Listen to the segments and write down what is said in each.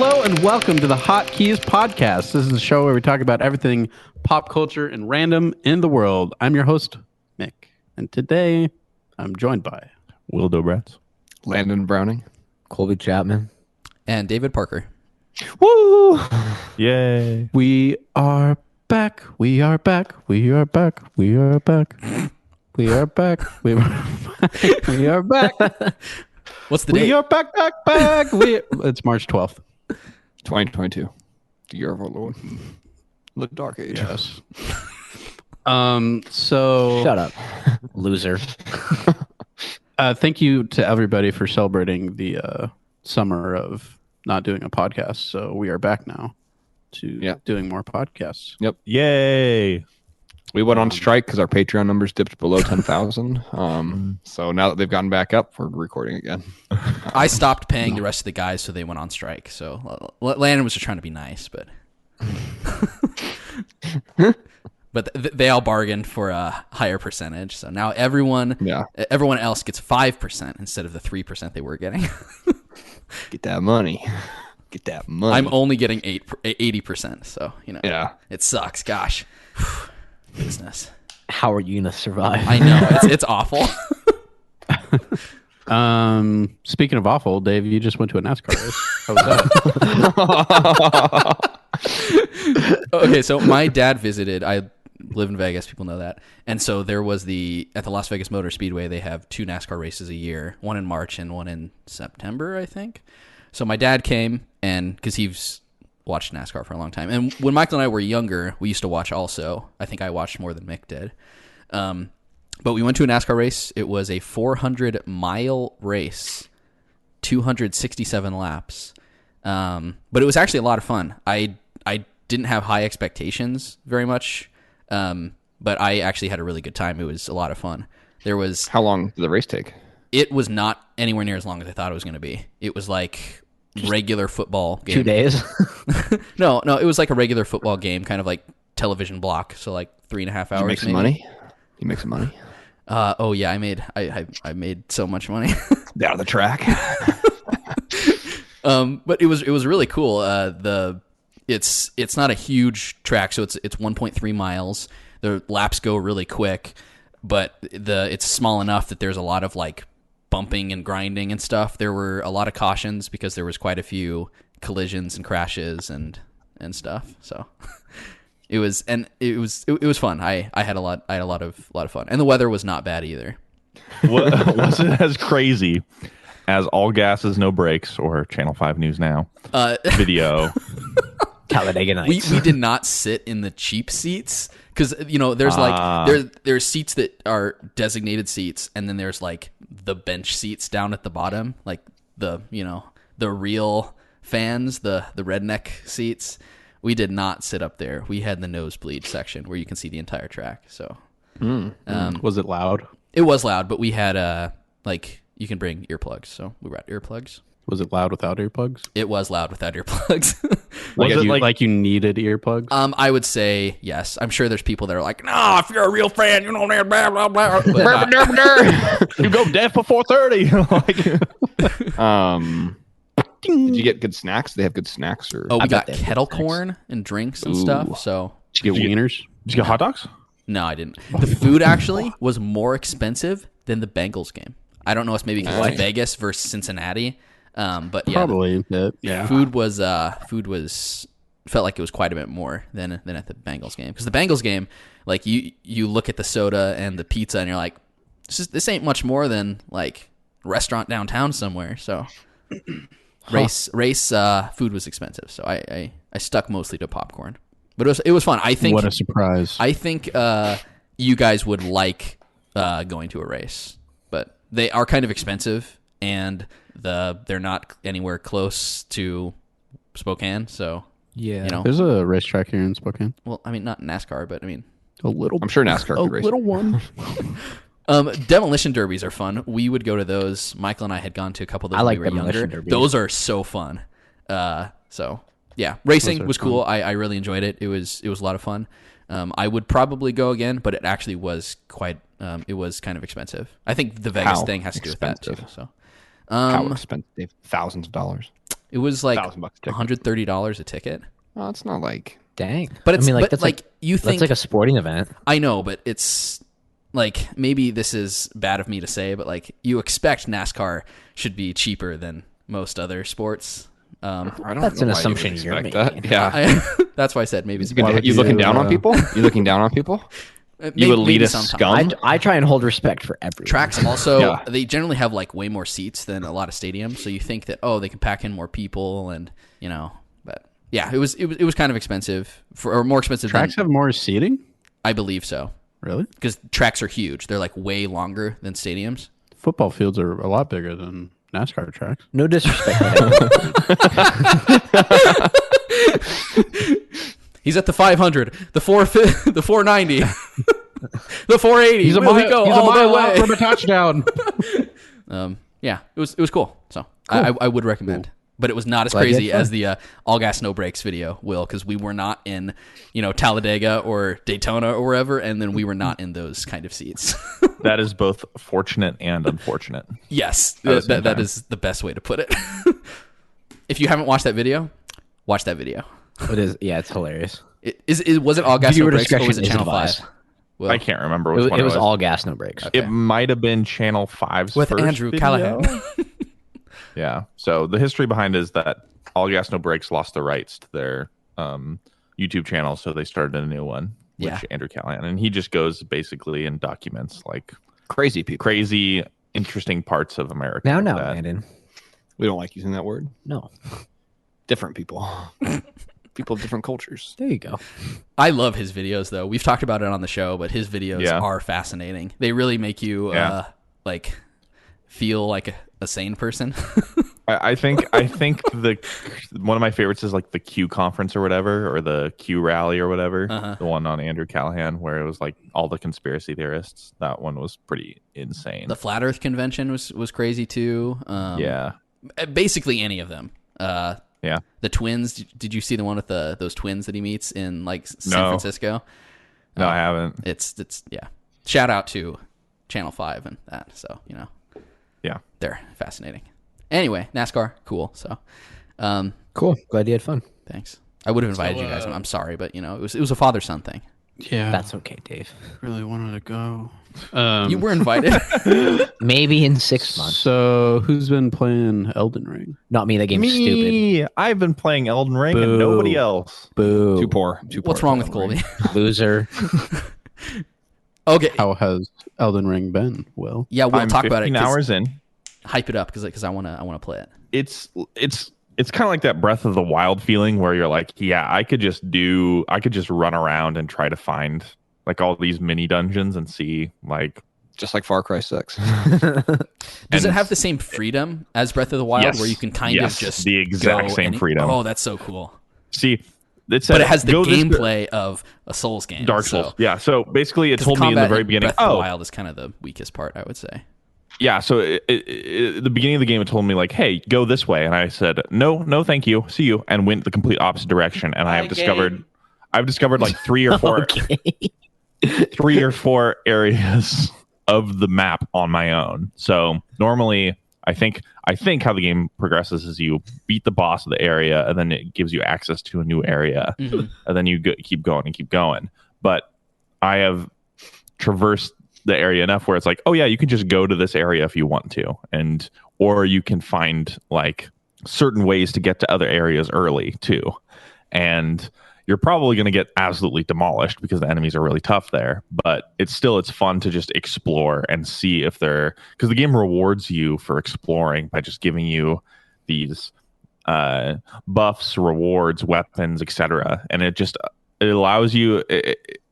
Hello and welcome to the Hotkeys podcast. This is a show where we talk about everything pop culture and random in the world. I'm your host, Mick, and today I'm joined by Will Dobratz, Landon Browning, Colby Chapman, and David Parker. Woo! Yay! We are back. We are back. We are back. We are back. We are back. We are back. We are back. What's the date? We are back. It's March 12th. 2022, the year of our Lord. The dark age. Yes. So shut up, loser. Thank you to everybody for celebrating the summer of not doing a podcast. So we are back now to doing more podcasts. Yep. Yay! We went on strike because our Patreon numbers dipped below 10,000. So now that they've gotten back up, we're recording again. I stopped paying the rest of the guys, so they went on strike. So Landon was just trying to be nice, but they all bargained for a higher percentage. So now everyone else gets 5% instead of the 3% they were getting. Get that money. Get that money. I'm only getting 80%. So it sucks. Gosh. Business. How are you gonna survive? I know it's awful. Speaking of awful, Dave, you just went to a NASCAR race. How was that? Okay, so my dad visited. I live in Vegas. People know that. And so there was at the Las Vegas Motor Speedway, they have 2 NASCAR races a year, one in March and one in September, I think. So my dad came, and because he's watched NASCAR for a long time. And when Michael and I were younger, we used to watch also. I think I watched more than Mick did. But we went to a NASCAR race. It was a 400-mile race, 267 laps. But it was actually a lot of fun. I didn't have high expectations very much, but I actually had a really good time. It was a lot of fun. How long did the race take? It was not anywhere near as long as I thought it was going to be. It was like regular football game. 2 days? No, it was like a regular football game, kind of like television block. So like 3.5 hours. You make some money? You make some money? Oh yeah, I made so much money. Down the track. But it was really cool. It's not a huge track, so it's 1.3 miles. The laps go really quick, but it's small enough that there's a lot of like bumping and grinding and stuff. There were a lot of cautions because there was quite a few collisions and crashes and stuff. So it was fun. I had a lot of fun, and the weather was not bad either. Wasn't as crazy as All Gases No Brakes or Channel 5 News Now video. Talladega Nights. We did not sit in the cheap seats because there's there's seats that are designated seats, and then there's like the bench seats down at the bottom, like the real fans, the redneck seats. We did not sit up there. We had the nosebleed section where you can see the entire track. So, Was it loud? It was loud, but we had you can bring earplugs, so we brought earplugs. Was it loud without earplugs? It was loud without earplugs. Like you needed earplugs? I would say yes. I'm sure there's people that are like, no, if you're a real fan, you know, blah, blah, blah. But, You go deaf before 30. Did you get good snacks? They have good snacks, or we got kettle corn and drinks and stuff. So Did you get wieners? Did you get hot dogs? no, I didn't. The food actually was more expensive than the Bengals game. I don't know. It's maybe because it's Vegas versus Cincinnati. But yeah, Probably. Yeah. food was felt like it was quite a bit more than at the Bengals game, because the Bengals game, like you look at the soda and the pizza and you're like, this ain't much more than like a restaurant downtown somewhere. So race food was expensive, so I stuck mostly to popcorn, but it was fun. I think What a surprise. I think you guys would like going to a race, but they are kind of expensive, and they're not anywhere close to Spokane, so Yeah. There's a racetrack here in Spokane. well, I mean, not NASCAR, but I mean, A little. I'm sure NASCAR could race. A little one. demolition derbies are fun. We would go to those. Michael and I had gone to a couple of those I when like we were demolition younger. derbies. Those are so fun. So yeah, racing Those are was fun. cool. I really enjoyed it. It was a lot of fun. I would probably go again, but it actually was quite. It was kind of expensive. I think the Vegas How thing has to do with that too. expensive? So, How expensive? Thousands of dollars. It was like $1,000 a ticket. $130 a ticket. Oh, it's not like Dang. But it's that's like you think that's like a sporting event. I know, but it's like maybe this is bad of me to say, but like you expect NASCAR should be cheaper than most other sports. I don't That's know an why you assumption would you're expect making. that. Yeah. That's why I said maybe it's You looking down on people? You looking down on people? maybe, You elitist sometimes. scum. I try and hold respect for everyone. Tracks also Yeah. they generally have like way more seats than a lot of stadiums, so you think that they can pack in more people and but yeah, it was kind of expensive or more expensive. Tracks have more seating? I believe so. Really? Because tracks are huge. They're like way longer than stadiums. Football fields are a lot bigger than NASCAR tracks. No disrespect. He's at the 500, the 450, the 490, the 480. He's a Will he mile, go he's a all the mile out way? from a touchdown. Yeah, it was cool. So I would recommend. But it was not as Glad you had crazy fun. as the all gas no brakes video, Will, because we were not in Talladega or Daytona or wherever, and then we were not in those kind of seats. That is both fortunate and unfortunate. Yes, At the same that time. is the best way to put it. If you haven't watched that video, watch that video. It is. Yeah, it's hilarious. Was it all gas no Viewer brakes or was discretion it is Channel advised. 5? Well, I can't remember It which was, one it was all gas, no brakes. Okay. It might have been Channel 5's with first Andrew video. Callahan. Yeah. So the history behind it is that All Gas No Brakes lost the rights to their YouTube channel, so they started a new one, which Yeah. Andrew Callahan, and he just goes basically and documents like Crazy people. crazy, interesting parts of America. Now, that- Landon. We don't like using that word. No. Different people. People of different cultures. There you go. I love his videos, though. We've talked about it on the show, but his videos Yeah. are fascinating. They really make you like feel like a sane person. I think the one of my favorites is like the Q conference or whatever, or the Q rally or whatever. Uh-huh. The one on Andrew Callahan where it was like all the conspiracy theorists. That one was pretty insane. The Flat Earth convention was crazy too. Yeah. Basically any of them. Yeah. The twins. Did you see the one with those twins that he meets in like San No. Francisco? No, I haven't. It's yeah. Shout out to Channel 5 and that. So Yeah. they're fascinating. Anyway, NASCAR, cool. So, Cool. Glad you had fun. thanks. I would have invited you guys. I'm sorry, but it was a father son thing. Yeah. That's okay, Dave. really wanted to go. You were invited. Maybe in 6 months. So who's been playing Elden Ring? Not me. That game's stupid. Me, I've been playing Elden Ring Boo. and nobody else. Boo. Too poor. What's wrong with Colby? Loser. Okay. How has Elden Ring been? Will? Yeah, we'll I'm talk about it. 15 hours in. Hype it up because I want to play it. It's kind of like that Breath of the Wild feeling where you're like, yeah, I could just run around and try to find like all these mini dungeons and see like Just like Far Cry 6. Does it have the same freedom as Breath of the Wild, Yes. where you can kind Yes, of just the exact go same freedom. Oh, that's so cool. see. It But it has the go this- gameplay of a Souls game. Dark Souls. Yeah. So basically, it 'cause told me in the combat very beginning. Breath of the Wild is kind of the weakest part, I would say. Yeah, so the beginning of the game, it told me like, "Hey, go this way," and I said, "No, thank you, see you," and went the complete opposite direction. And I've discovered like three or four areas of the map on my own. So normally, I think how the game progresses is you beat the boss of the area, and then it gives you access to a new area, and then you keep going and keep going. But I have traversed the area enough where it's like, oh yeah, you can just go to this area if you want to, or you can find like certain ways to get to other areas early too, and you're probably going to get absolutely demolished because the enemies are really tough there, but it's fun to just explore and see if because the game rewards you for exploring by just giving you these buffs, rewards, weapons, etc. And it allows you,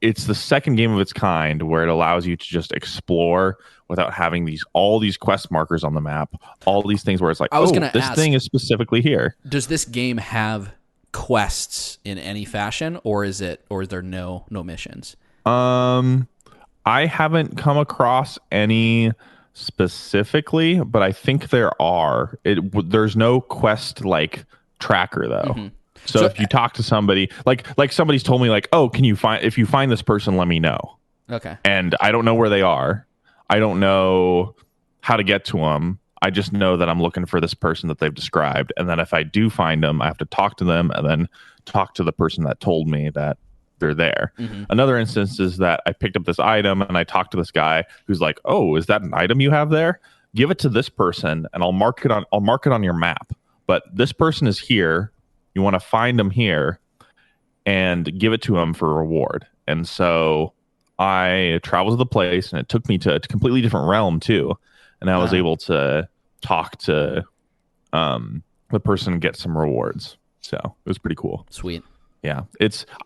it's the second game of its kind where it allows you to just explore without having all these quest markers on the map, all these things where it's like, this thing is specifically here. Does this game have quests in any fashion, or is there no missions? I haven't come across any specifically, but I think there are. There's no quest like tracker though. Mm-hmm. So if you talk to somebody, like somebody's told me like, oh, if you find this person, let me know. Okay. And I don't know where they are. I don't know how to get to them. I just know that I'm looking for this person that they've described. And then if I do find them, I have to talk to them and then talk to the person that told me that they're there. Another instance is that I picked up this item and I talked to this guy who's like, "Oh, is that an item you have there? Give it to this person and I'll mark it on your map. But this person is here. You want to find them here and give it to him for a reward." And so I traveled to the place, and it took me to a completely different realm too. And I was able to talk to the person and get some rewards. So it was pretty cool. Sweet. Yeah,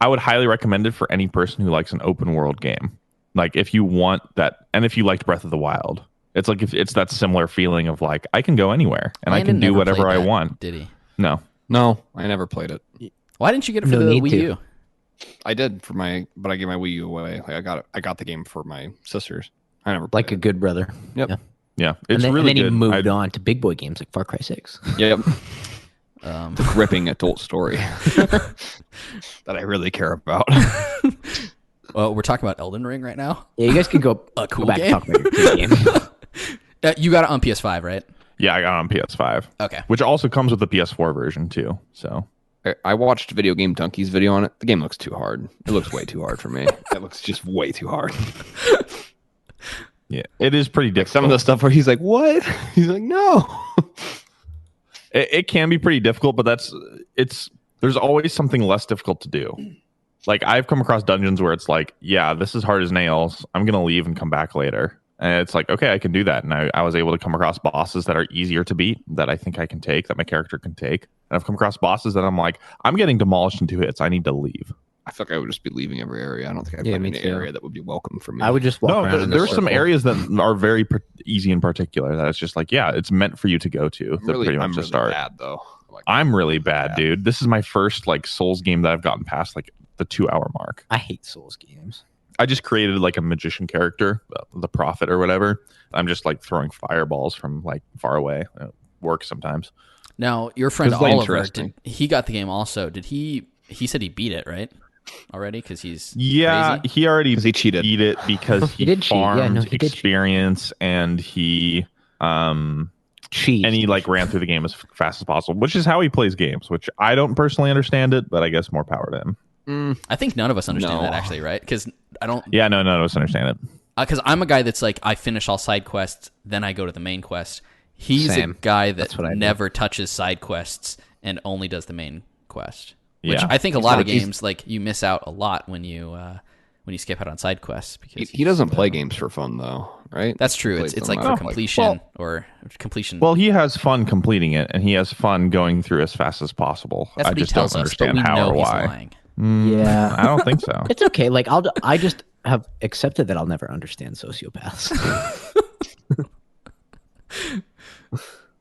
I would highly recommend it for any person who likes an open world game. Like if you want that, and if you liked Breath of the Wild, it's like if it's that similar feeling of like I can go anywhere and Landon I can do never whatever played I that, want. Did he? No, I never played it. Why didn't you get it for No the need Wii to. U? I did but I gave my Wii U away. Like I got the game for my sisters. I never played Like a good brother. Yep. Yeah. yeah, it's and really then good. he moved on to big boy games like Far Cry 6. Yep. The gripping adult story that I really care about. Well, we're talking about Elden Ring right now. Yeah, you guys can go, cool go back game. and talk about your game. You got it on PS5, right? Yeah, I got it on PS5. Okay. Which also comes with the PS4 version too. So I watched Video Game Donkey's video on it. The game looks too hard. It looks way too hard for me. It looks just way too hard. yeah, it is pretty difficult. Some of the stuff where he's like, "What?" He's like, "No." It can be pretty difficult, but there's always something less difficult to do. Like I've come across dungeons where it's like, yeah, this is hard as nails. I'm gonna leave and come back later. And it's like, okay, I can do that. And I was able to come across bosses that are easier to beat, that I think I can take, that my character can take. And I've come across bosses that I'm like, I'm getting demolished in 2 hits. I need to leave. I feel like I would just be leaving every area. I don't think I'd Yeah, find me an too. area that would be welcome for me. I would just walk No, around in a there's some circle. areas that are very easy in particular that it's just like, yeah, it's meant for you to go to. I'm really, pretty much I'm to really start. bad though. Like, I'm really bad, dude. This is my first like Souls game that I've gotten past like the 2-hour mark. I hate Souls games. I just created like a magician character, the prophet or whatever. I'm just like throwing fireballs from like far away. It works sometimes. Now, your friend It's, like, Oliver, interesting. he got the game also. Did he said he beat it, right? Already? Because he's Yeah, crazy? he already 'Cause he cheated. beat it because he, did cheat. Yeah, farmed no, he did cheat. experience and he Cheese. and he like ran through the game as fast as possible, which is how he plays games, which I don't personally understand it, but I guess more power to him. I think none of us understand No. that actually, right? Because I don't. Yeah, no, I don't understand it. Because I'm a guy that's like, I finish all side quests, then I go to the main quest. He's Same. a guy that That's what I do. never touches side quests and only does the main quest. Which Yeah. I think a lot of he's- games, like, you miss out a lot when you skip out on side quests. Because he doesn't play games for fun though, right? That's true. Plays It's them like out, for completion well- or completion. Well, he has fun completing it, and he has fun going through as fast as possible. That's I what he just tells don't us, but understand we how know or he's why. lying. Yeah. I don't think so. It's okay. Like I just have accepted that I'll never understand sociopaths.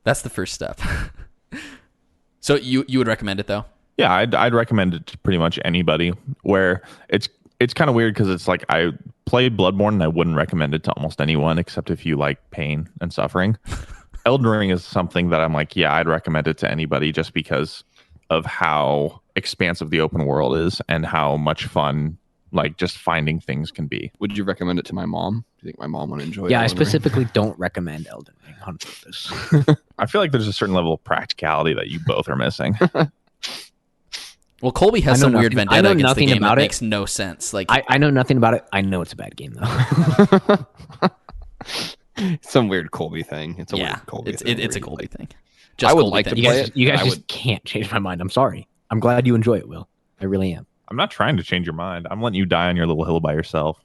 That's the first step. So you would recommend it though? Yeah, I'd recommend it to pretty much anybody. Where it's kind of weird because it's like I played Bloodborne and I wouldn't recommend it to almost anyone except if you like pain and suffering. Elden Ring is something that I'm like, yeah, I'd recommend it to anybody just because of how expansive the open world is and how much fun like just finding things can be. Would you recommend it to my mom? Do you think my mom would enjoy it? Yeah, I specifically don't recommend Elden Ring on purpose. I feel like there's a certain level of practicality that you both are missing. Well, Colby has I know some weird nothing- I vendetta know against the nothing game that about it. makes no sense. Like I know nothing about it. I know it's a bad game though. Some weird Colby thing. It's a yeah, weird Colby it's thing. it's a where Colby he, thing. I would Colby like to thing. You play guys, it. you guys I just would- can't change my mind. I'm sorry. I'm glad you enjoy it, Will. I really am. I'm not trying to change your mind. I'm letting you die on your little hill by yourself.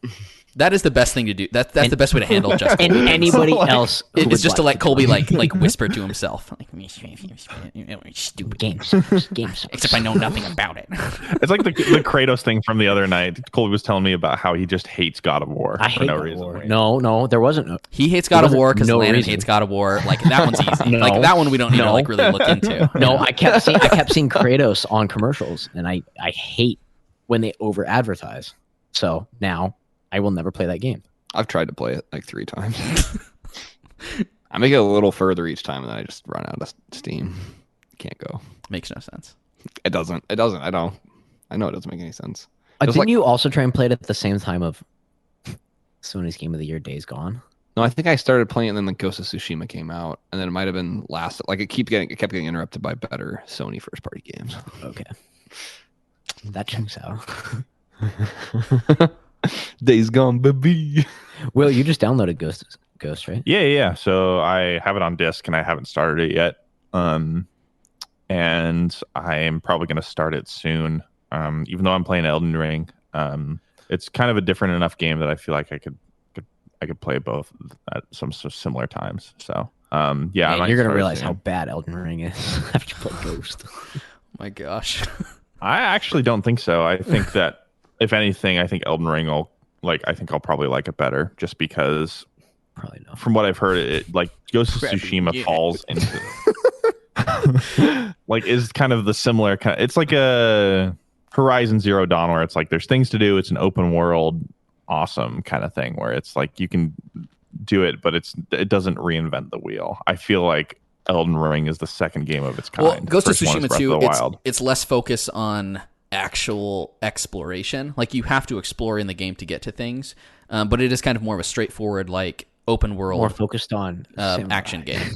That is the best thing to do. That's the best way to handle just And Colby. anybody like- else, who It's would just to like let Colby like whisper to himself, like stupid game. games. Except I know nothing about it. It's like the Kratos thing from the other night. Colby was telling me about how he just hates God of War I for hate no God of reason. War. No, there wasn't. He hates God of wasn't War because no Landon reason. hates God of War. Like that one's easy. No. Like that one we don't need to No. like really look into. No, I kept seeing Kratos on commercials, and I hate when they over advertise. So now I will never play that game. I've tried to play it like 3 times. I make it a little further each time, and then I just run out of steam. Can't go. Makes no sense. It doesn't. I know it doesn't make any sense. Didn't like- you also try and play it at the same time of Sony's Game of the Year, Days Gone? No, I think I started playing it, and then the Ghost of Tsushima came out, and then it might have been last. Like it kept getting interrupted by better Sony first party games. Okay, that checks out. Days Gone, baby. Will, you just downloaded Ghost, right? Yeah. So I have it on disc, and I haven't started it yet. And I am probably going to start it soon. Even though I'm playing Elden Ring, it's kind of a different enough game that I feel like I could play both at some similar times. So yeah, Man, you're gonna realize how bad Elden Ring is after you play Ghost. Oh my gosh. I actually don't think so. I think that if anything, I think Elden Ring I think I'll probably like it better, just because Probably not. from what I've heard, it like Ghost of Tsushima falls into like is kind of the similar kind. It's like a Horizon Zero Dawn, where it's like there's things to do. It's an open world, awesome kind of thing, where it's like you can do it, but it doesn't reinvent the wheel. I feel like Elden Ring is the second game of its kind. Well, Ghost of Tsushima 2, it's it's less focus on actual exploration. Like you have to explore in the game to get to things, but it is kind of more of a straightforward, like open world, More focused on action game.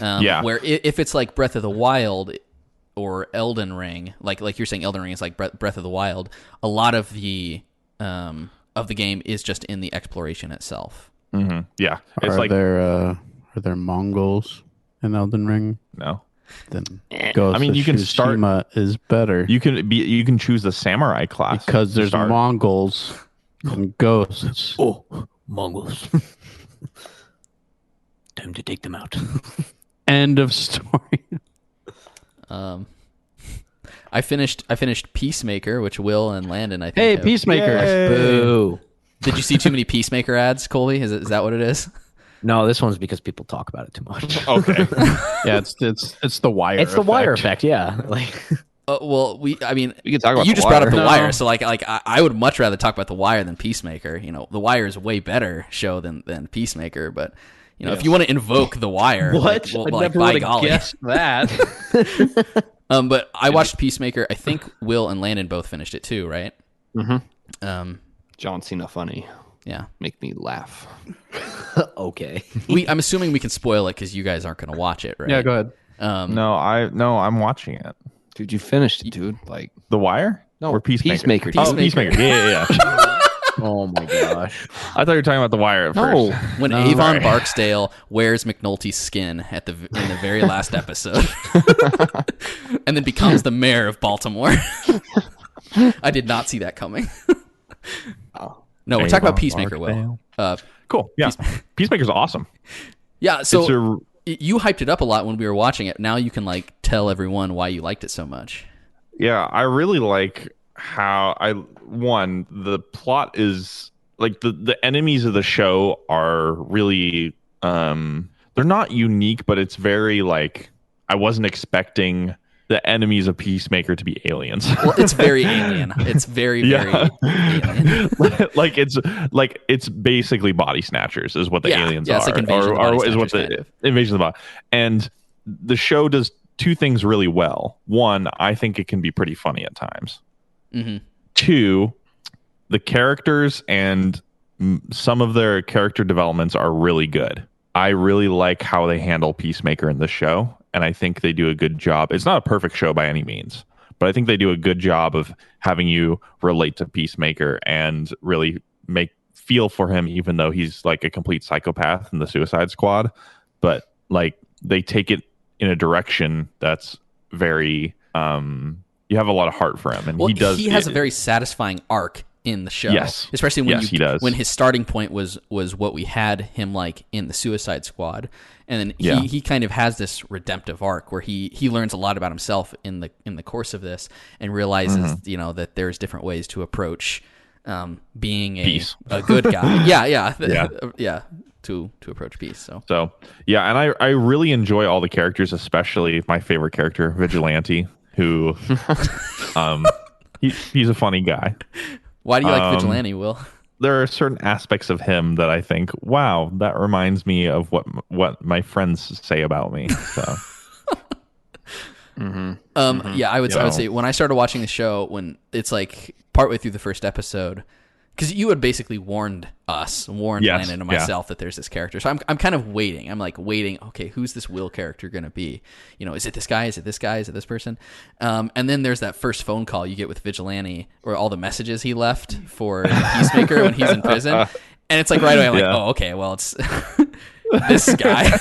Yeah. Where if it's like Breath of the Wild or Elden Ring, like you're saying, Elden Ring is like Breath of the Wild. A lot of the game is just in the exploration itself. Mm-hmm. Yeah, it's are there Mongols in Elden Ring? No. Then Ghost I mean, you can Tsushima is better. You can choose the samurai class because there's Mongols and ghosts. Oh, Mongols. Time to take them out. End of story. I finished Peacemaker, which Will and Landon, I think. Hey, Peacemaker! Boo. Did you see too many Peacemaker ads, Colby? Is that what it is? No, this one's because people talk about it too much. Okay. Yeah, it's the wire. It's the wire effect. Yeah, like. Well, we can talk about you The just brought up Wire. The No. Wire, so I would much rather talk about The Wire than Peacemaker. You know, The Wire is a way better show than Peacemaker, but you know, if you want to invoke The Wire, What? well, I like, never by would have golly. guessed that. But I watched Peacemaker. I think Will and Landon both finished it too, right? Mm-hmm. John Cena funny. Yeah. Make me laugh. Okay. I'm assuming we can spoil it because you guys aren't going to watch it, right? Yeah, go ahead. No, I'm watching it. Dude, you finished it, dude. Like The Wire? No, or Peacemaker? Peacemaker. Oh, Peacemaker. Yeah. Oh my gosh. I thought you were talking about The Wire at no. first. When Avon Barksdale wears McNulty's skin in the very last episode, and then becomes the mayor of Baltimore. I did not see that coming. No, we're talking about Peacemaker, Will. Cool. Yeah. Peacemaker's awesome. Yeah, so you hyped it up a lot when we were watching it. Now you can like tell everyone why you liked it so much. Yeah, I really like how the plot is like the enemies of the show are really they're not unique, but it's very like I wasn't expecting the enemies of Peacemaker to be aliens. Well, it's very alien. It's very very alien. it's basically body snatchers is what the aliens yeah, are. It's like invasion of the body is what snatchers, the kind of. invasion of the body. And the show does two things really well. One, I think it can be pretty funny at times. Mm-hmm. Two, the characters and some of their character developments are really good. I really like how they handle Peacemaker in this show, and I think they do a good job. It's not a perfect show by any means, but I think they do a good job of having you relate to Peacemaker and really feel for him, even though he's like a complete psychopath in the Suicide Squad. But like they take it in a direction that's very you have a lot of heart for him, and he has a very satisfying arc in the show. Yes, especially when he does. When his starting point was what we had him like in the Suicide Squad, and then he kind of has this redemptive arc where he learns a lot about himself in the course of this and realizes that there's different ways to approach being a good guy. yeah. To approach peace. So yeah, and I really enjoy all the characters, especially my favorite character, Vigilante, who he's a funny guy. Why do you like Vigilante, Will? There are certain aspects of him that I think, wow, that reminds me of what my friends say about me. So yeah, I would say when I started watching the show, when it's like partway through the first episode, because you had basically warned Landon and myself that there's this character. So I'm kind of waiting. I'm like waiting. Okay, who's this Will character going to be? You know, is it this guy? Is it this guy? Is it this person? And then there's that first phone call you get with Vigilante, or all the messages he left for Peacemaker when he's in prison. And it's like right away, I'm like, oh, okay, well, it's this guy.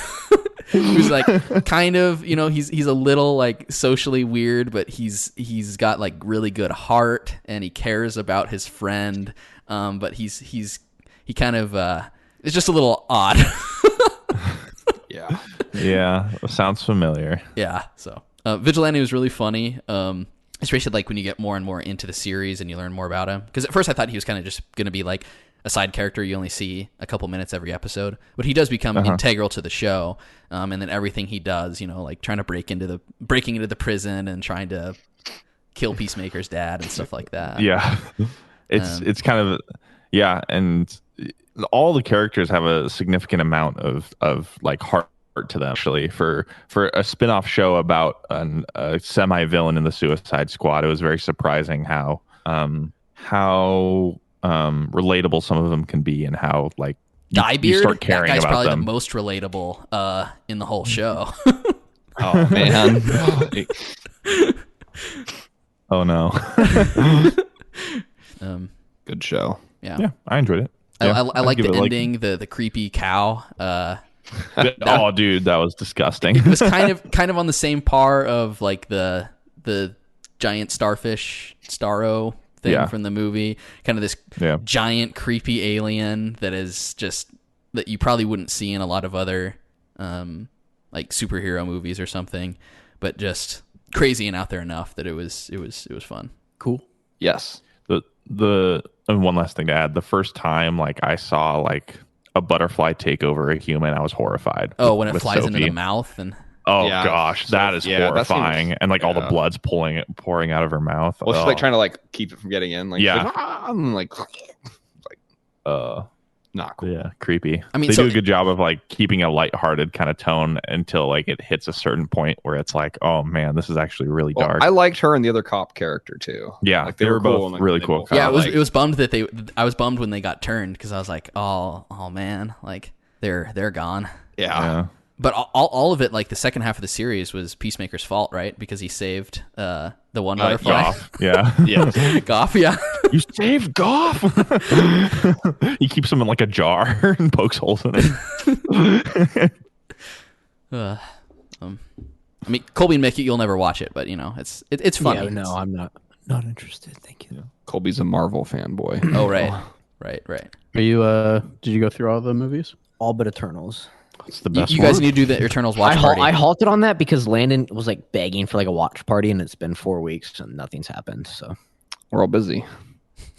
Who's like kind of, you know, he's a little like socially weird, but he's got like really good heart and he cares about his friend. But he kind of it's just a little odd. Yeah, sounds familiar. Yeah. So Vigilante was really funny. Especially like when you get more and more into the series and you learn more about him. Because at first I thought he was kind of just going to be like a side character you only see a couple minutes every episode, but he does become integral to the show. And then everything he does, you know, like trying to breaking into the prison and trying to kill Peacemaker's dad and stuff like that. Yeah, it's kind of and all the characters have a significant amount of like heart to them. Actually, for a spin-off show about a semi-villain in the Suicide Squad, it was very surprising how relatable some of them can be, and how like you start caring that guy's about probably them. the most relatable in the whole show. Oh man. Oh no. Good show. Yeah, I enjoyed it. I like the ending, the creepy cow. Oh, dude, that was disgusting. It was kind of on the same par of like the giant starfish Starro thing from the movie. Kind of this giant creepy alien that is just that you probably wouldn't see in a lot of other like superhero movies or something, but just crazy and out there enough that it was fun. Cool. Yes. And one last thing to add, the first time like I saw like a butterfly take over a human, I was horrified. Oh, when it flies Sophie. into the mouth and gosh, that is horrifying. And like all the blood's pouring out of her mouth. Well, she's like trying to like keep it from getting in. Like, like not cool. Yeah, creepy. I mean, they do a good job of like keeping a lighthearted kind of tone until like it hits a certain point where it's like, oh man, this is actually really dark. I liked her and the other cop character too. Yeah, like, they were both cool really cool. Yeah, it was bummed that I was bummed when they got turned, because I was like, oh man, like they're gone. Yeah. But all of it, like the second half of the series, was Peacemaker's fault, right? Because he saved the one butterfly. Goff. Yeah. Yeah. Goff, yeah. You saved Goff. He keeps him in like a jar and pokes holes in it. I mean, Colby and Mick, you'll never watch it, but you know, it's funny. Yeah, no, I'm not interested. Thank you. Colby's a Marvel fanboy. Oh, right. Are you? Did you go through all the movies? All but Eternals. It's the best. You guys need to do the Eternals watch party. I halted on that because Landon was like begging for like a watch party, and it's been 4 weeks and nothing's happened. So We're all busy.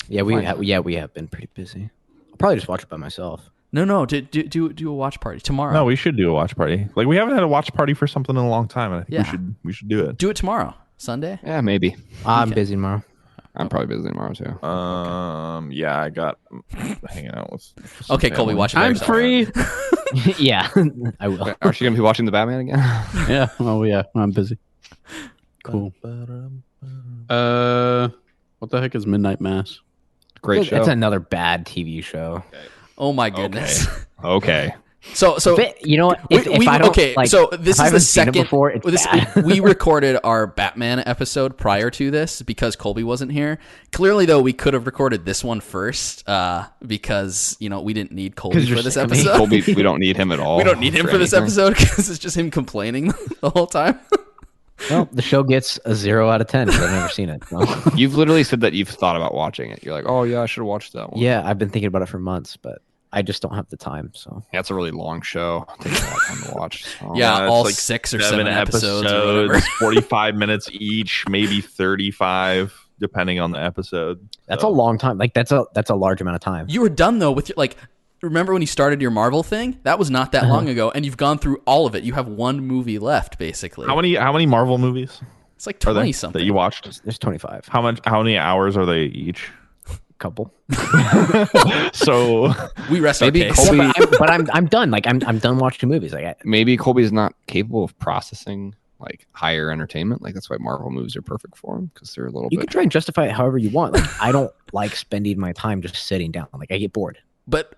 yeah, we have been pretty busy. I'll probably just watch it by myself. No, do a watch party tomorrow. No, we should do a watch party. Like we haven't had a watch party for something in a long time. I think we should do it. Do it tomorrow, Sunday. Yeah, maybe. I'm busy tomorrow. I'm probably busy tomorrow too. Yeah, I got hanging out with. Okay, Colby, watch it. I'm free. Yeah, I will. Are you gonna be watching the Batman again? Yeah. Oh yeah, I'm busy. Cool. What the heck is Midnight Mass? Great show. It's another bad TV show. Oh my goodness. Okay. So you know what? If I don't, okay. like, So this if I is the haven't seen it second. before, it's bad. We recorded our Batman episode prior to this because Colby wasn't here. Clearly, though, we could have recorded this one first because we didn't need Colby for this episode. Colby, we don't need him at all. We don't need him for this episode because it's just him complaining the whole time. Well, the show gets a 0 out of 10 because I've never seen it. So. You've literally said that you've thought about watching it. You're like, oh yeah, I should watch that one. Yeah, I've been thinking about it for months, but I just don't have the time. So yeah, it's a really long show. It takes a lot of time to watch. So. Yeah, it's all like 6 or 7 episodes or whatever. 45 minutes each, maybe 35, depending on the episode. That's a long time. Like that's a large amount of time. You were done though with your remember when you started your Marvel thing? That was not that long ago, and you've gone through all of it. You have one movie left, basically. How many Marvel movies? It's like 20 something that you watched. There's 25. How many hours are they each? Couple. So we rest maybe our case. Colby, but I'm done. Like I'm done watching movies. Maybe Colby's not capable of processing like higher entertainment. Like that's why Marvel movies are perfect for him because they're a little You bit. can try and justify it however you want. Like I don't like spending my time just sitting down. Like I get bored. But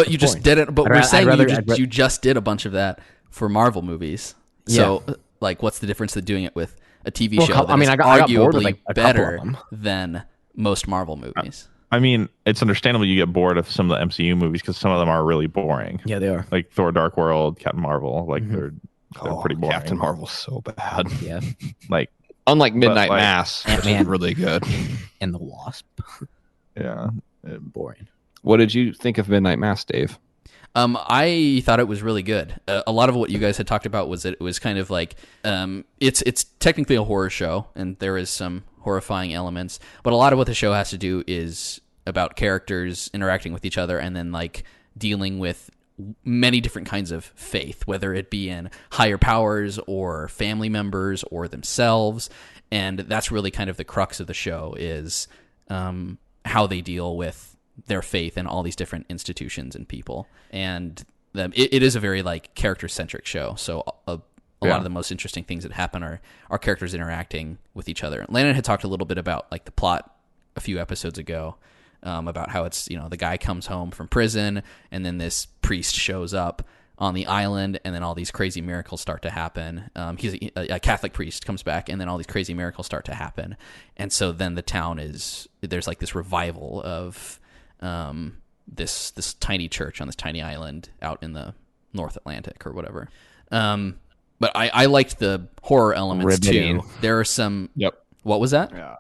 you just boring. did it. But I'd we're ra- saying I'd you rather- just, you just did a bunch of that for Marvel movies. So like, what's the difference of doing it with a TV Well, show? That I mean, is I got bored with, arguably like, a couple of better them. than most Marvel movies. I mean, it's understandable you get bored of some of the MCU movies because some of them are really boring. Yeah, they are. Like Thor: Dark World, Captain Marvel, like they're pretty boring. Captain Marvel's so bad. Yeah, Like, Unlike Midnight like, Mass, which is Ant-Man. really good. and the Wasp, yeah, boring. What did you think of Midnight Mass, Dave? I thought it was really good. A lot of what you guys had talked about was that it was kind of like it's technically a horror show, and there is some horrifying elements, but a lot of what the show has to do is about characters interacting with each other and then like dealing with many different kinds of faith, whether it be in higher powers or family members or themselves. And that's really kind of the crux of the show is how they deal with their faith in all these different institutions and people. And it is a very like character-centric show. So a lot of the most interesting things that happen are characters interacting with each other. Landon had talked a little bit about like the plot a few episodes ago, about how it's, the guy comes home from prison and then this priest shows up on the island and then all these crazy miracles start to happen. He's a Catholic priest comes back and then all these crazy miracles start to happen. And so then the town there's like this revival of this tiny church on this tiny island out in the North Atlantic or whatever. But I liked the horror elements Riveting. too. There are some. Yep. What was that? Yeah.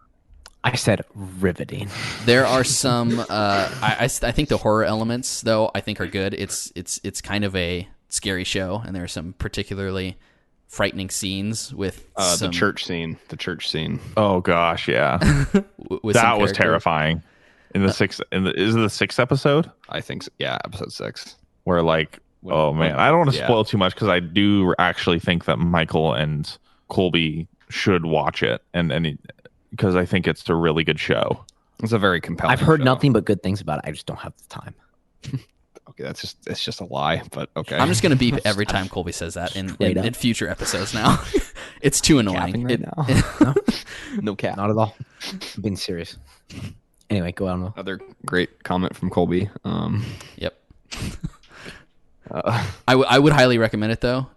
I said riveting. There are some. I think the horror elements though I think are good. It's kind of a scary show, and there are some particularly frightening scenes with The church scene. oh gosh, yeah, with that some was characters. terrifying. In the sixth, is it the sixth episode I think so. Yeah, episode 6. where like, oh man, I don't want to Yeah. spoil too much because I do actually think that Michael and Colby should watch it, and because I think it's a really good show. It's a very compelling. I've heard show. nothing but good things about it. I just don't have the time. Okay, it's just a lie, but okay. I'm just gonna beep every time Colby says that Straight up. in future episodes now. It's too annoying. Capping right now. No cap. Not at all. I'm being serious. Anyway, go on. Another great comment from Colby. Yep. I would highly recommend it though.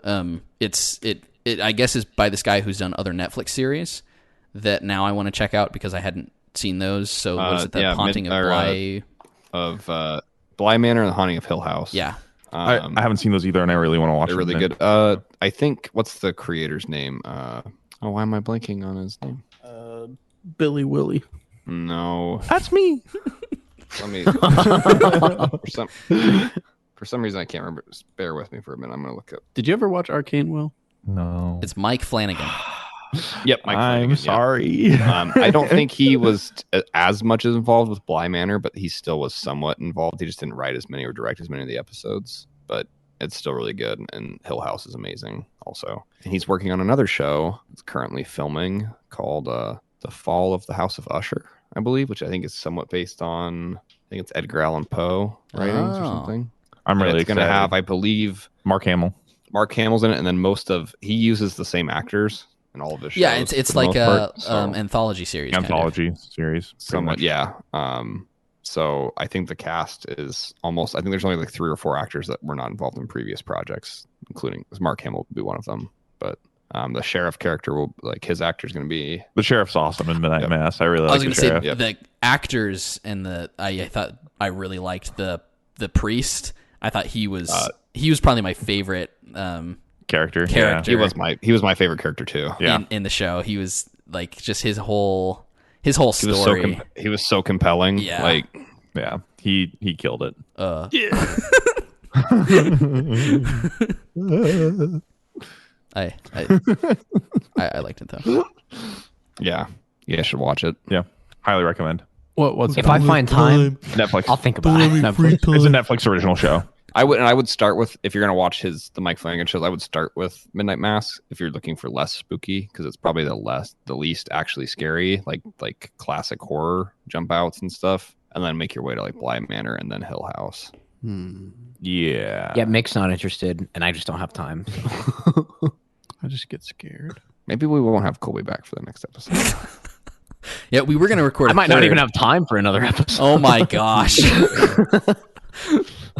It I guess is by this guy who's done other Netflix series that now I want to check out because I hadn't seen those. So what is it? The Haunting of Bly. Bly Manor and the Haunting of Hill House. Yeah. I haven't seen those either, and I really want to watch They're them. really good. I think what's the creator's name? Why am I blanking on his name? Billy Willie. No. That's me. Let me. For some reason I can't remember. Just bear with me for a minute. I'm gonna look up. Did you ever watch Arcane, Will? No, It's Mike Flanagan. Yep, Mike I'm Flanagan, yeah. sorry. I don't think he was as much as involved with Bly Manor, but he still was somewhat involved. He just didn't write as many or direct as many of the episodes, but it's still really good. And Hill House is amazing also. And he's working on another show that's currently filming called The Fall of the House of Usher, I believe, which I think is somewhat based on, I think it's Edgar Allan Poe writings or Oh. something. I'm And really it's going to excited. have, I believe, Mark Hamill. Mark Hamill's in it, and then he uses the same actors in all of his shows. Yeah, it's for the like most part, so- anthology series. kind of. Anthology series. pretty somewhat, much. yeah. So I think the cast is almost. I think there's only like 3 or 4 actors that were not involved in previous projects, including Mark Hamill will be one of them. But the sheriff character will his actor is going to be. The sheriff's awesome in Midnight Yep. Mass. I really I like was the going to say sheriff. Yep. the actors and I thought I really liked the priest. I thought he was probably my favorite Character. character. He was my favorite character too. Yeah. in the show. He was like just his whole story. He was so compelling. Yeah. Like Yeah. He killed it. I liked it though. yeah, you should watch it. Yeah. Highly recommend. What's If I find time, Netflix. I'll think about it. Netflix? It's a Netflix original show. I would start with, if you're gonna watch the Mike Flanagan shows, I would start with Midnight Mass if you're looking for less spooky, because it's probably the least actually scary, like classic horror jump outs and stuff, and then make your way to like Bly Manor and then Hill House. Yeah. Yeah, Mick's not interested, and I just don't have time. just get scared. Maybe we won't have Colby back for the next episode. Yeah, we were going to record. I might not even have time for another episode. Oh my gosh.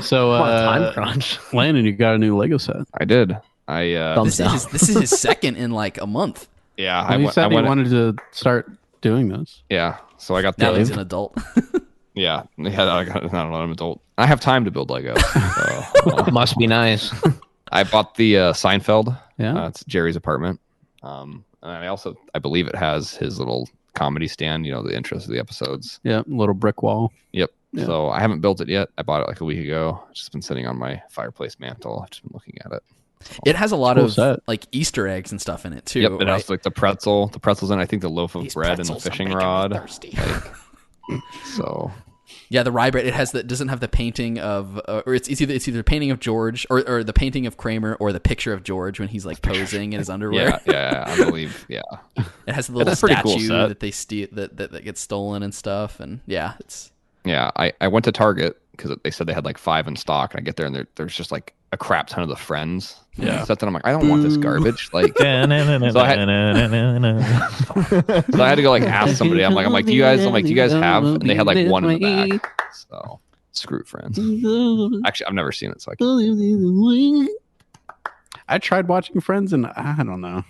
So, time crunch. Landon, you got a new Lego set. I did. This is his second in like a month. Yeah, Well, he said he wanted to start doing this. Yeah, so I got Now the. he's an adult. Yeah, I don't know. I'm an adult. I have time to build Lego. So, Must be nice. I bought the Seinfeld. Yeah. It's Jerry's apartment. And I believe it has his little comedy stand. You know, the intros of the episodes. Yeah, little brick wall. Yep. Yeah. So I haven't built it yet. I bought it like a week ago. It's just been sitting on my fireplace mantle. I've just been looking at it. It has a lot Cool of set. like Easter eggs and stuff in it too. Yep. It right? has like the pretzels in. I think the loaf of These bread and the pretzels are fishing making me rod. thirsty. So Yeah, the rye bread. It has doesn't have the painting of, or it's either the painting of George or the painting of Kramer or the picture of George when he's like posing in his underwear. yeah, I believe. Yeah. It has the little It's a pretty statue cool set. that they steal that gets stolen and stuff. And yeah, it's Yeah, I went to Target because they said they had like 5 in stock, and I get there and there's just like a crap ton of the Friends. Yeah. Set that I'm like, I don't want this garbage. Like, so I had to go like ask somebody. I'm like, do you guys have? And they had like one in the back. So screw it, Friends. Actually, I've never seen it, so I can't. I tried watching Friends, and I don't know.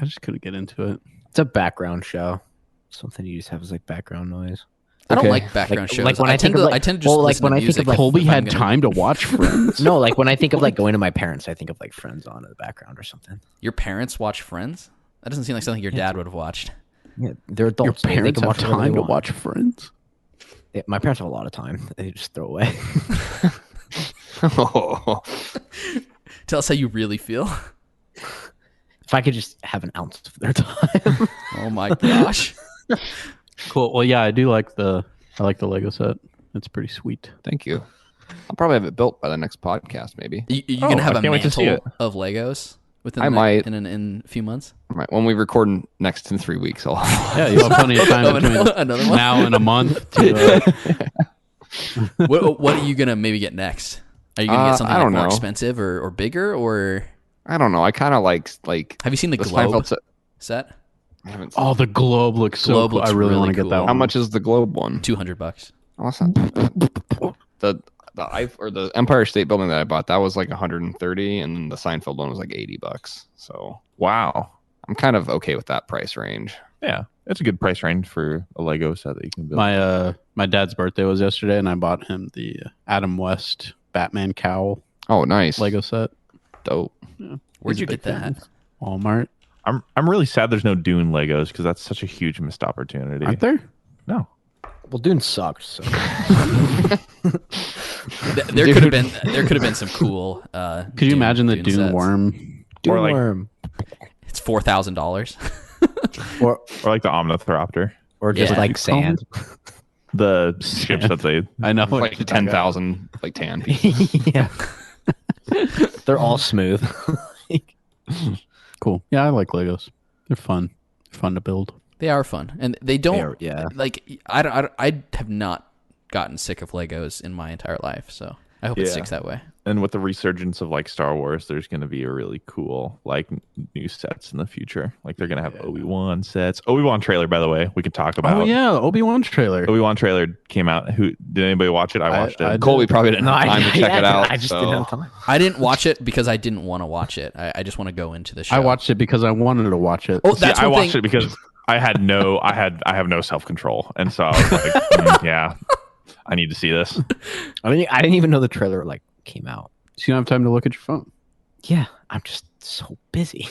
I just couldn't get into it. It's a background show. Something you just have as like background noise. I don't Okay. like background shows. Like when I think tend of to, like, I tend to just well, like listen when to I think music of like Colby if I'm had gonna- time to watch Friends. No, like when I think of like going to my parents, I think of like Friends on in the background or something. Your parents watch Friends? That doesn't seem like something your dad would have watched. Yeah, they're Your adults. They parents can have watch whatever they time to want. watch Friends. Yeah, my parents have a lot of time. They just throw away. Tell us how you really feel. If I could just have an ounce of their time. Oh my gosh. Cool. Well, yeah, I like the Lego set. It's pretty sweet. Thank you. I'll probably have it built by the next podcast, maybe. You gonna have I a can't wait to see mantle of Legos within I might. in a few months? Right. When we record next in 3 weeks, I'll. Yeah, you have plenty of time Oh, between another one? now and a month to. What are you gonna maybe get next? Are you gonna get something I like don't more know. expensive or bigger, or I don't know. I kind of like. have you seen the the Globe Seinfeld set. set? I haven't seen Oh, the globe looks so Globe cool. looks I really really want to get cool. that one. How much is the Globe one? $200. Oh, that's not the Empire State Building that I bought. That was like 130, and then the Seinfeld one was like $80. So Wow. I'm kind of okay with that price range. Yeah, it's a good price range for a Lego set that you can build. My dad's birthday was yesterday, and I bought him the Adam West Batman cowl Oh, nice. Lego set. Dope. Where'd He's you a big get that? fan. Walmart. I'm really sad there's no Dune Legos because that's such a huge missed opportunity. Aren't there? No. Well, Dune sucked. So. There could have been some cool. Could you imagine the Dune sets. worm? Dune Or like- worm. It's $4,000. Or Or like the Omnithropter. just Yeah. like sand. The ships that they. I know. Like 10,000 like tan. Yeah. They're all smooth. Cool. Yeah, I like Legos. They're fun. They're fun to build. They are fun, and they don't. Yeah. Like I have not gotten sick of Legos in my entire life, so I hope it Yeah. sticks that way. And with the resurgence of like Star Wars, there's going to be a really cool like new sets in the future. Like they're going to have Obi-Wan sets. Obi-Wan trailer, by the way, we can talk about. Oh yeah, the Obi-Wan trailer. Obi-Wan trailer came out. Did anybody watch it? I watched I it. Colby probably didn't have time to check it out. I just so. didn't have time. I didn't watch it because I didn't want to watch it. I just want to go into the show. I watched it because I wanted to watch it. Oh, See, that's I one watched thing. it because I have no self-control, and so I was like, yeah, I need to see this. I didn't even know the trailer like came out. So you don't have time to look at your phone. Yeah, I'm just so busy.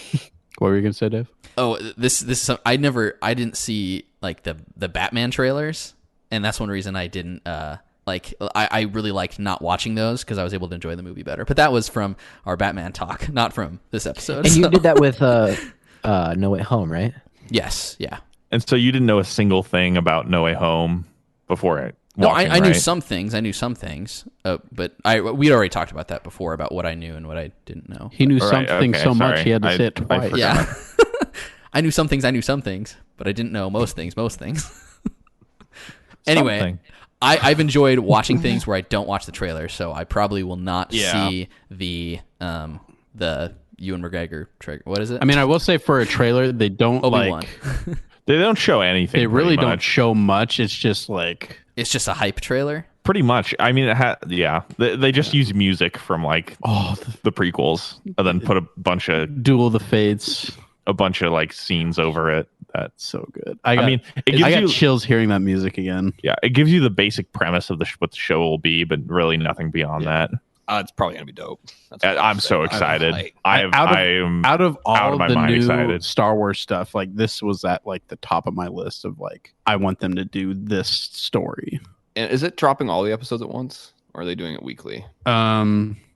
What were you gonna say, Dave? Oh, this is I didn't see like the Batman trailers, and that's one reason I didn't I really liked not watching those because I was able to enjoy the movie better. But that was from our Batman talk, not from this episode. And you so- did that with No Way Home, right? Yes, yeah. And so you didn't know a single thing about No Way Home before it. No, watching, I knew right? some things. But we'd already talked about that before about what I knew and what I didn't know. He knew All right, something okay, so much sorry. he had to say it I twice. forgot. Yeah, I knew some things, but I didn't know most things. Anyway, Something. I've enjoyed watching things where I don't watch the trailer, so I probably will not Yeah. see the Ewan McGregor trailer. What is it? I mean, I will say for a trailer, they don't Obi-Wan. like. They don't show anything. They really pretty don't much. show much. It's just like It's just a hype trailer. Pretty much. I mean, they just use music from like the prequels and then put a bunch of like scenes over it. That's so good. I mean, I got chills hearing that music again. Yeah, it gives you the basic premise of what the show will be, but really nothing beyond that. It's probably gonna be dope. I'm so excited. Out of all of my the mind new excited. Star Wars stuff, like this was at like the top of my list of like I want them to do this story. And is it dropping all the episodes at once, or are they doing it weekly?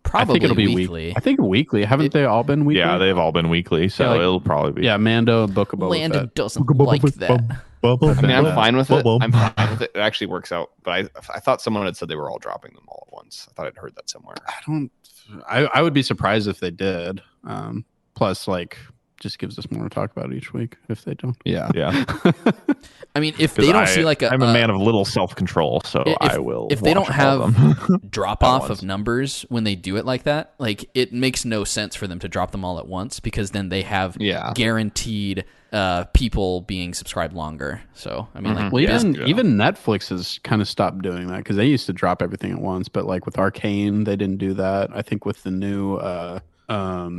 Probably I think it'll be weekly. I think weekly. Haven't they all been weekly? Yeah, they've all been weekly, so it'll probably be. Yeah, Mando and Book of Boba Landon Fett. doesn't like that. I mean, I'm fine with it. I'm fine with it. It actually works out. But I thought someone had said they were all dropping them all at once. I thought I'd heard that somewhere. I would be surprised if they did. Plus, like, just gives us more to talk about each week if they don't. Yeah. I mean, if they don't see like I'm a man of little self-control, so I will. If they don't watch all of have them. drop off of numbers when they do it like that, like it makes no sense for them to drop them all at once because then they have guaranteed people being subscribed longer. So I mean, like, well, even Netflix has kind of stopped doing that because they used to drop everything at once, but like with Arcane, they didn't do that. I think with the new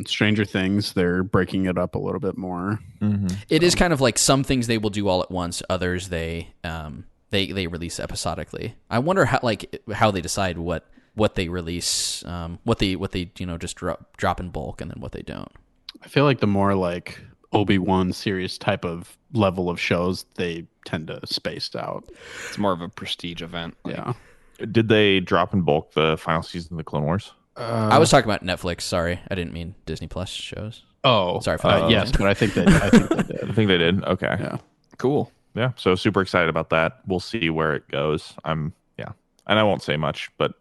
Stranger Things, they're breaking it up a little bit more. It is kind of like some things they will do all at once, others they release episodically. I wonder how they decide what they release, what they just drop in bulk and then what they don't. I feel like the more like Obi-Wan series type of level of shows, they tend to space out. It's more of a prestige event. Yeah. Did they drop in bulk the final season of the Clone Wars? I was talking about Netflix. Sorry, I didn't mean Disney Plus shows. Oh, sorry for that. Yes, but I think they did. I think they did. Okay. Yeah. Cool. Yeah. So super excited about that. We'll see where it goes. And I won't say much, but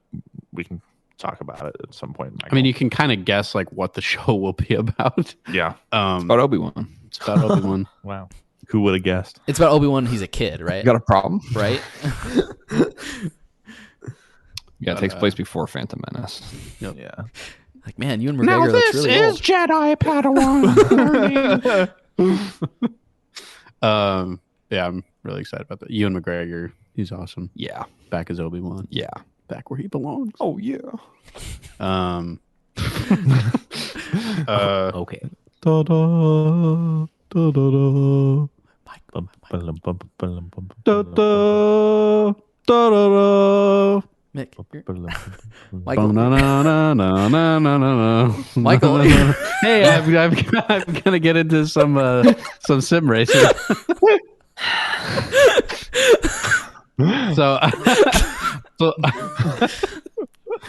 we can talk about it at some point. I mean, you can kind of guess like what the show will be about. Yeah. It's about Obi-Wan. It's about Obi-Wan. Wow. Who would have guessed? It's about Obi-Wan. He's a kid, right? Got a problem? Right? Yeah, it takes place before Phantom Menace. Yep. Yeah. Like, man, Ewan McGregor looks really old. Jedi Padawan. Yeah, I'm really excited about that. Ewan McGregor, he's awesome. Yeah. Back as Obi-Wan. Yeah. Back where he belongs. Oh, yeah. Okay. Da-da, da-da-da. Da-da, da-da-da. Mick, Michael. Michael. Hey, I'm gonna get into some sim racing. So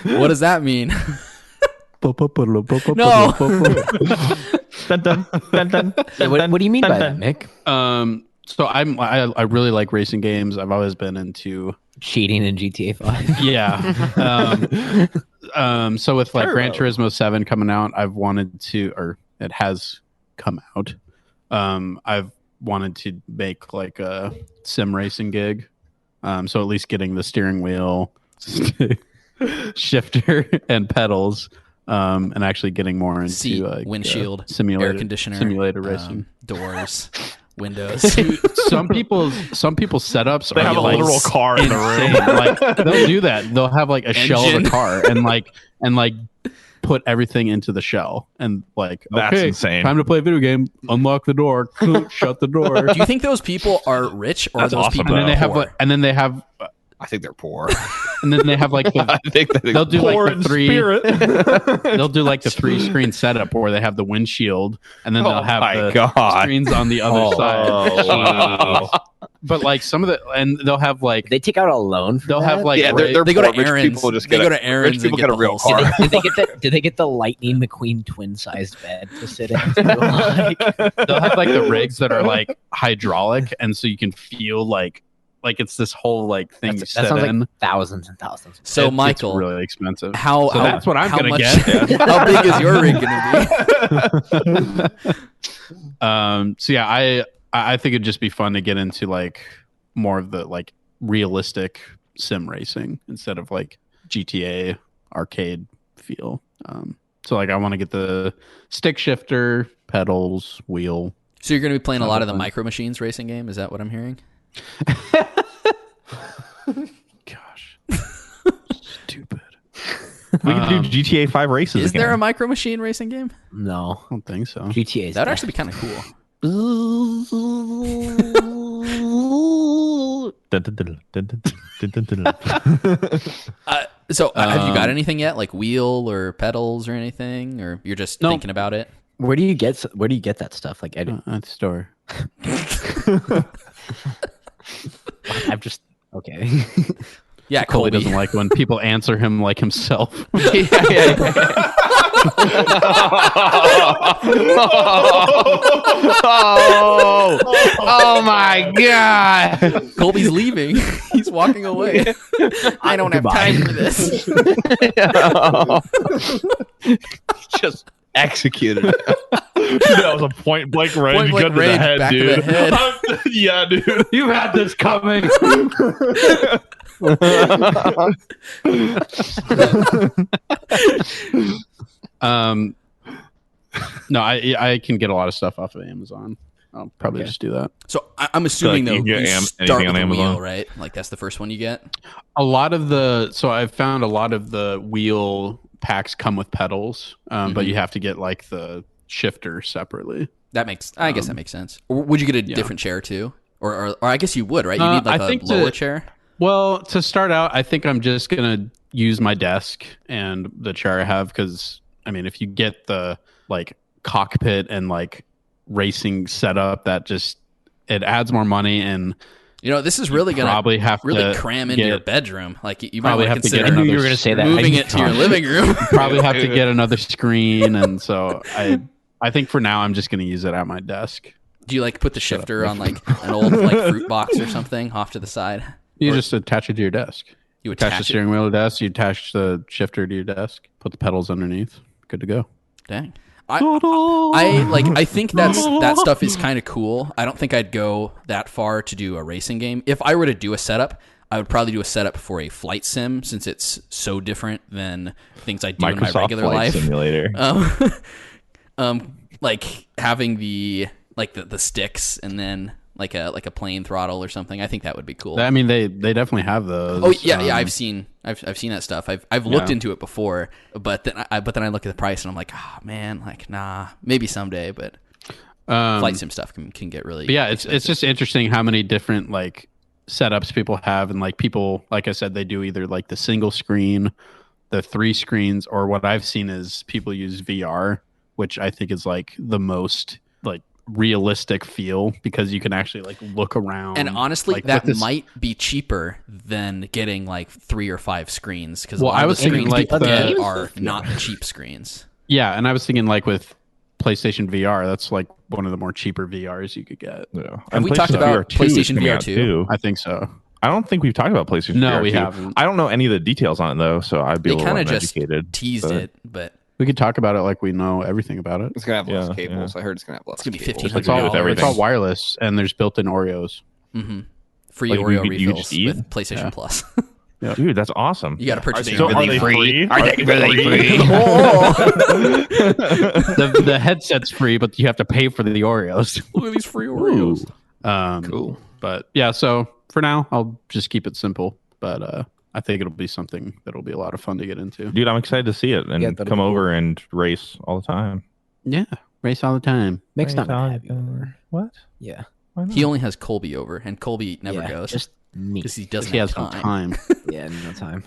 what does that mean? No. What do you mean by that, Mick? So I really like racing games. I've always been into cheating in GTA 5. Yeah. So with like Gran Turismo 7 coming out, I've wanted to, or it has come out. I've wanted to make like a sim racing gig. So at least getting the steering wheel, shifter, and pedals, and actually getting more into seat, windshield, simulator, air conditioner, simulator racing, doors, windows. some people's setups they have a literal car in the room. Like they'll do that. They'll have like a shell of a car and like put everything into the shell and like that's okay, insane. Time to play a video game. Unlock the door. Shut the door. Do you think those people are rich or that's are those awesome, people? And then they have. I think they're poor. And then they have like they'll do like the three. They'll do like the 3-screen setup where they have the windshield, and then they'll have the screens on the other side. But like some of the, and they'll have like they take out a loan. They'll have like they go to errands. They go to errands. Rich people get a real car. Did they get the Lightning McQueen twin-sized bed to sit in? Like, they'll have like the rigs that are like hydraulic, and so you can feel like it's this whole like thing you sit sounds in. like thousands and thousands. So Michael, it's really expensive. So that's what I'm gonna get. How big is your rig gonna be? So yeah, I think it'd just be fun to get into like more of the like realistic sim racing instead of like GTA arcade feel. So like I want to get the stick shifter, pedals, wheel. So you're going to be playing a lot of the Micro Machines racing game? Is that what I'm hearing? Gosh. Stupid. We can do GTA 5 races Is again. there a Micro Machine racing game? No, I don't think so. GTA. That would actually be kind of cool. So have you got anything yet, like wheel or pedals or anything, or you're just thinking about it? Where do you get that stuff? Like At the store. I'm just okay. Yeah, Colby Colby doesn't like when people answer him like himself. Oh my god! Colby's leaving. He's walking away. I don't have time for this. Just executed it. That was a point blank range. Point blank range, head, back dude. to the head. Yeah, dude. You've had this coming. No, I can get a lot of stuff off of Amazon. I'll probably just do that. So I'm assuming So, like, though you you get start anything with on the wheel, Amazon? right? Like that's the first one you get. I've found a lot of the wheel packs come with pedals, but you have to get like the shifter separately. I guess that makes sense. Or would you get a different chair too? Or I guess you would, right? You need like a lower chair. Well, to start out, I think I'm just gonna use my desk and the chair I have because I mean, if you get the like cockpit and like racing setup, that just it adds more money, and this is really gonna probably have really to cram into your bedroom. Like you might probably want have to to get consider another. you were gonna say that. moving it to your living room. Probably have to get another screen, and so I think for now I'm just gonna use it at my desk. Do you like put the shifter on like an old like fruit box or something off to the side? You just attach it to your desk. You Attach the attach it. steering wheel to the desk. You attach the shifter to your desk. Put the pedals underneath. Good to go. Dang. I think that stuff is kind of cool. I don't think I'd go that far to do a racing game. If I were to do a setup, I would probably do a setup for a flight sim, since it's so different than things I do in my regular Flight life. Simulator. Like having the sticks and then like a plane throttle or something. I think that would be cool. I mean, they definitely have those. Oh yeah, I've seen that stuff. I've looked into it before, but then I look at the price and I'm like, oh man, like nah, maybe someday. But flight sim stuff can get really. But yeah, expensive. it's just interesting how many different like setups people have, and like people, like I said, they do either like the single screen, the 3 screens, or what I've seen is people use VR, which I think is like the most like realistic feel because you can actually like look around. And honestly, like, that might be cheaper than getting like 3 or 5 screens because I was thinking like are not cheap screens. Yeah, and I was thinking like with PlayStation VR, that's like one of the more cheaper VRs you could get. Yeah. Have we talked about PlayStation VR 2? I think so. I don't think we've talked about PlayStation VR 2. No, we haven't. I don't know any of the details on it though, so I'd be a little uneducated. Just teased it, but we could talk about it like we know everything about it. It's gonna have less Yeah, cables. yeah. I heard it's gonna have less. It's gonna be cables. $1,500. It's all wireless, and there's built-in Oreos. free Like, Oreo you refills just eat? with PlayStation Plus. Dude, that's awesome. You got to purchase. So are they free? Are they really free? The headset's free, but you have to pay for the Oreos. Look at these free Oreos. Cool. But yeah, so for now, I'll just keep it simple. But I think it'll be something that'll be a lot of fun to get into. Dude, I'm excited to see it and Yeah, that'll come be over and race all the time. Yeah, race all the time. Mick's not Race all gonna have the you time. over. What? Yeah. Why not? He only has Colby over, and Colby never goes Just me. because he doesn't He have has no time. time. Yeah, no time.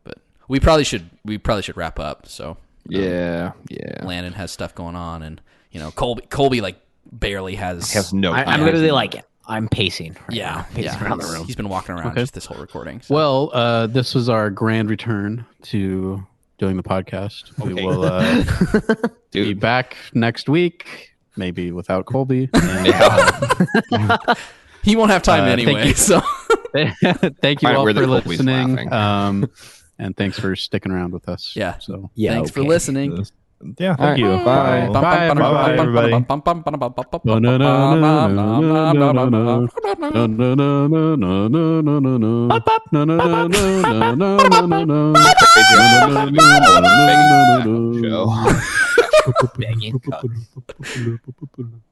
But we probably should wrap up. So Yeah. Landon has stuff going on, and Colby like barely has no. I'm time. literally like I'm pacing. Right yeah now, pacing around the room. He's been walking around Okay. just this whole recording. So. Well, this was our grand return to doing the podcast. We will be back next week, maybe without Colby. And, He won't have time thank anyway. you. So thank you Right, all where the for Colby's listening. laughing. And thanks for sticking around with us. Yeah. So thanks for listening. Yeah, thank you. Bye. Bye, everybody.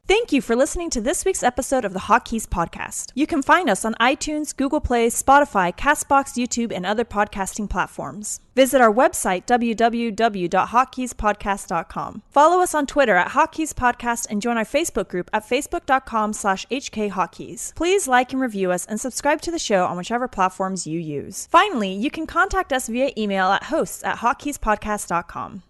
Thank you for listening to this week's episode of the Hotkeys podcast. You can find us on iTunes, Google Play, Spotify, Castbox, YouTube, and other podcasting platforms. Visit our website, www.hotkeyspodcast.com. Follow us on Twitter at Hotkeys Podcast and join our Facebook group at facebook.com/HKHotkeys. Please like and review us and subscribe to the show on whichever platforms you use. Finally, you can contact us via email at hosts@hotkeyspodcast.com.